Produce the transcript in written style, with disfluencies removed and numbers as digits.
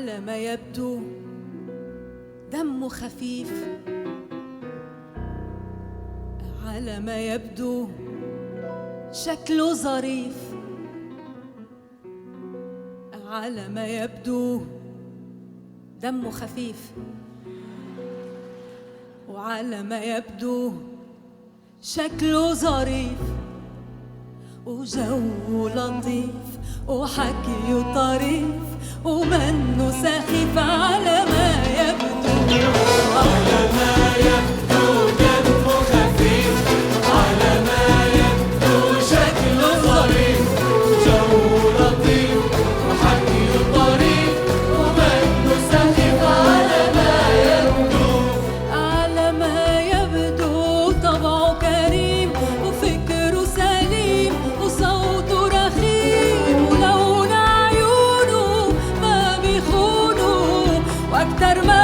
على ما يبدو دمه خفيف، على ما يبدو شكله ظريف، على ما يبدو دمه خفيف، وعلى ما يبدو شكله ظريف، وجو لطيف وحكيه طريف ومنه سخيف، على ما يبدو، على ما يبدو دمه خفيف، على ما يبدو شكله ظريف، جو لطيف وحكيه طريف ومنه سخيف، على ما يبدو، على ما يبدو طبعه كريم وفكره سليم وصوته رخيم ولون عيونه ما بيخونه، واكتر ما